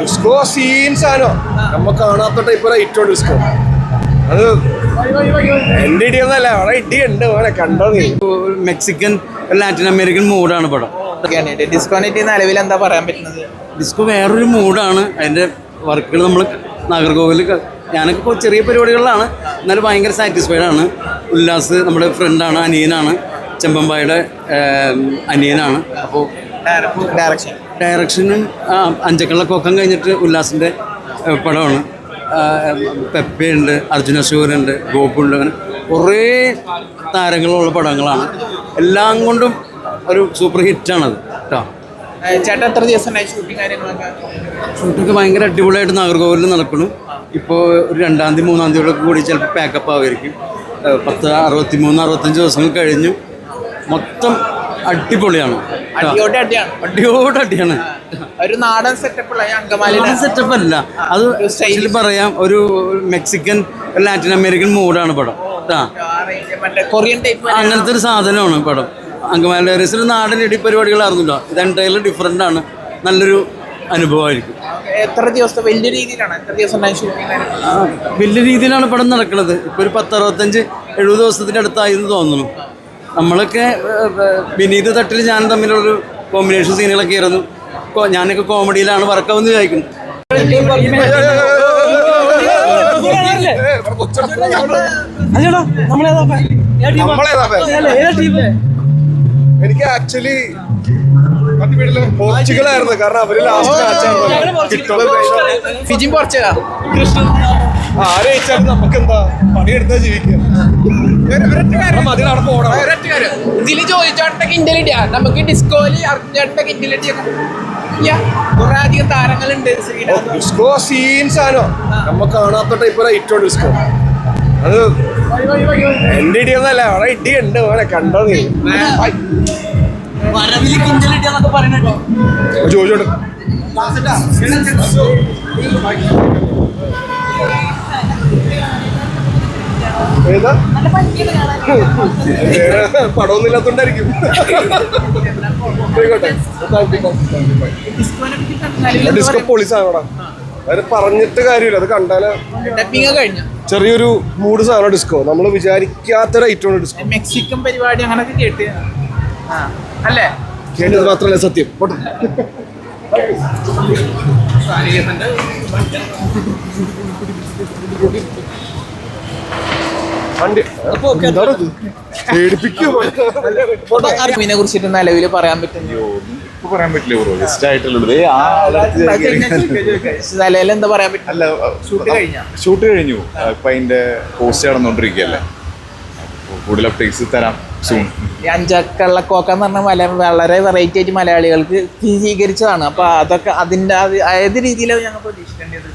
Disco scenes ആണോ നമ്മ കാണാത്ത ടൈപ്പ് ഐറ്റോ ഡിസ്കോ. അത് എന്റെ ഇടിയൊന്നല്ല, അവിടെ ഇടിയുണ്ട് ഓനെ കണ്ടോ നീ. മെക്സിക്കൻ ലാറ്റിൻ അമേരിക്കൻ മൂഡാണ് പടം. ഡിസ്കോണിറ്റി നിലവിൽ എന്താ പറയാൻ പറ്റുന്നത്? ഡിസ്കോ വേറൊരു മൂഡാണ്. അതിൻ്റെ വർക്കുകൾ നമ്മൾ നാഗർകോവിൽ ഞാനൊക്കെ ഇപ്പോൾ ചെറിയ പരിപാടികളിലാണ്, എന്നാലും ഭയങ്കര സാറ്റിസ്ഫൈഡ് ആണ്. ഉല്ലാസ് നമ്മുടെ ഫ്രണ്ടാണ്, അനിയനാണ്, ചെമ്പമ്പായുടെ അനിയനാണ്. അപ്പോൾ ഡയറക്ഷനും അഞ്ചക്കള്ള കൊക്കം കഴിഞ്ഞിട്ട് ഉല്ലാസിൻ്റെ പടമാണ്. പെപ്പയുണ്ട്, അർജുന അശോകനുണ്ട്, ഗോപുണ്ട്, അങ്ങനെ കുറേ താരങ്ങളുള്ള പടങ്ങളാണ്. എല്ലാം കൊണ്ടും ഒരു സൂപ്പർ ഹിറ്റാണത് കേട്ടോ. ചേട്ടൻ എത്ര ദിവസം ഷൂട്ടിങ് കാര്യങ്ങളൊക്കെ? ഷൂട്ടിങ് ഭയങ്കര അടിപൊളിയായിട്ട് നാഗർകോവിലിൽ നടക്കണം. ഇപ്പോൾ ഒരു 2-ാം തീയതി 3-ാം തീയതിയോടൊക്കെ കൂടി ചിലപ്പോൾ പാക്കപ്പ് ആവുമായിരിക്കും. 63-65 ദിവസങ്ങൾ കഴിഞ്ഞു. മൊത്തം അടിപൊളിയാണ്, അടിയോടടിയാണ്. ഒരു നാടൻ സെറ്റപ്പ് അല്ല അത്, ശരിക്കും പറയാം ഒരു മെക്സിക്കൻ ലാറ്റിൻ അമേരിക്കൻ മൂഡാണ് പടം. കൊറിയൻ ടൈപ്പ് അങ്ങനത്തെ ഒരു സാധനമാണ് പടം. അങ്കമാലി ഡയറീസിൽ നാടൻ ഇടി പരിപാടികളായിരുന്നല്ലോ, ഇത് എൻ്റയർലി ഡിഫറെൻ്റ് ആണ്. നല്ലൊരു അനുഭവമായിരിക്കും. എത്ര ദിവസത്തെ വലിയ രീതിയിലാണ്? എത്ര ദിവസം വലിയ രീതിയിലാണ് പടം നടക്കുന്നത്. ഇപ്പോൾ ഒരു 60-65-70 ദിവസത്തിൻ്റെ അടുത്തായി എന്ന് തോന്നുന്നു. നമ്മളൊക്കെ വിനീത് തട്ടിൽ ഞാനും തമ്മിലുള്ളൊരു കോമ്പിനേഷൻ സീനുകളൊക്കെ ആയിരുന്നു. ഞാനൊക്കെ കോമഡിയിലാണ് വർക്കാവെന്ന് വിചാരിക്കുന്നു. എനിക്ക് ആക്ച്വലി പോർച്ചുഗലായിരുന്നു, കാരണം അവര് ആരെച്ചാലും നമുക്ക് എന്താ പണിയെടുത്താ ജീവിക്കുക. ഇതില് ചോദിച്ചോട്ടൊക്കെ ഇന്റലിറ്റിയാ നമുക്ക് ഡിസ്കോയില് അർജുനേട്ടൊക്കെ ഇന്റലിറ്റി കുറെ അധികം താരങ്ങളുണ്ട്. ഡിസ്കോ സീൻസ് ആണോ നമ്മ കാണാത്ത ടൈപ്പ് ഐറ്റോ ഡിസ്കോ. അത് എന്റെ ഇടിയൊന്നല്ല, അവിടെ ഇടിയുണ്ട് ഓനെ കണ്ടോ നീ. ചോദിച്ചോട്ട് പടമൊന്നും ഇല്ലാത്തോണ്ടായിരിക്കും. ഡിസ്കോ പോലീസാണോടാ, അത് പറഞ്ഞിട്ട് കാര്യമില്ല. അത് കണ്ടാല് ചെറിയൊരു മൂഡ് സാധനം ഡിസ്കോ. നമ്മൾ വിചാരിക്കാത്തൊരു ഐറ്റമാണ് ഡിസ്കോ. മെക്സിക്കൻ പരിപാടി അങ്ങനൊക്കെ കേട്ട് അല്ലേ? കേട്ടത് മാത്രമല്ല സത്യം. പോട്ടെ. ഇതിനെ കുറിച്ചിട്ട് നിലവിൽ പറയാൻ പറ്റില്ല ബ്രോ. ജസ്റ്റ് ആയിട്ടുള്ളത് നിലവിൽ എന്താ പറയാൻ പറ്റില്ല. ഷൂട്ട് കഴിഞ്ഞു. ഇപ്പൊ അതിന്റെ പോസ്റ്റ് നടന്നുകൊണ്ടിരിക്കുകയല്ലേ. കൂടുതൽ അപ്ഡേറ്റ്സ് തരാം സൂൺ. ഈ അഞ്ചക്കള്ളക്കോക്ക എന്ന് പറഞ്ഞ വളരെ വെറൈറ്റി ആയിട്ട് മലയാളികൾക്ക് സ്വീകരിച്ചതാണ്. അപ്പൊ അതൊക്കെ അതിന്റെ ഏത് രീതിയിലാണ് ഞങ്ങൾ പ്രതീക്ഷിക്കേണ്ടത്?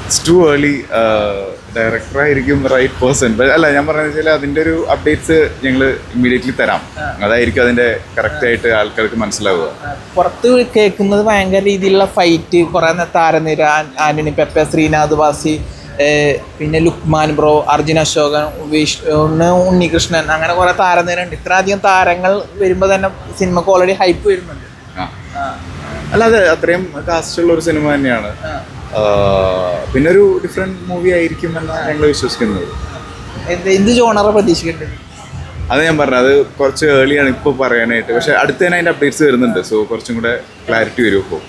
It's too early. ഡയറക്ടറായിരിക്കും റൈറ്റ് പേഴ്സൺ. അല്ല, ഞാൻ പറഞ്ഞതെന്ന് വെച്ചാൽ അതിൻ്റെ ഒരു അപ്ഡേറ്റ്സ് ഞങ്ങൾ ഇമ്മീഡിയറ്റ്ലി തരാം. അതായിരിക്കും അതിൻ്റെ കറക്റ്റായിട്ട് ആൾക്കാർക്ക് മനസ്സിലാവുക. പുറത്ത് കേൾക്കുന്നത് ഭയങ്കര രീതിയിലുള്ള ഫൈറ്റ്, കുറേ താരനിര, ആന്റണി പെപ്പ, ശ്രീനാഥ് വാസി, പിന്നെ ലുക്മാൻ ബ്രോ, അർജുൻ അശോകൻ, ഉണ്ണികൃഷ്ണൻ, അങ്ങനെ കുറേ താരനിര ഉണ്ട്. ഇത്രയധികം താരങ്ങൾ വരുമ്പോൾ തന്നെ സിനിമക്ക് ഓൾറെഡി ഹൈപ്പ് വരുന്നുണ്ട്. അല്ല, അത് അത്രയും കാസ്റ്റുള്ള ഒരു സിനിമ തന്നെയാണ്. പിന്നെ ഒരു ഡിഫറെന്റ് മൂവി ആയിരിക്കും എന്നാണ് ഞങ്ങൾ വിശ്വസിക്കുന്നത്. എന്ത് ജോണറ പ്രതീക്ഷിക്കേണ്ടത്? അത് ഞാൻ പറഞ്ഞത്, അത് കുറച്ച് ഏർലിയാണ് ഇപ്പോൾ പറയാനായിട്ട്. പക്ഷെ അടുത്ത് തന്നെ അതിൻ്റെ അപ്ഡേറ്റ്സ് വരുന്നുണ്ട്. സോ കുറച്ചും കൂടെ ക്ലാരിറ്റി വരും ഇപ്പോൾ.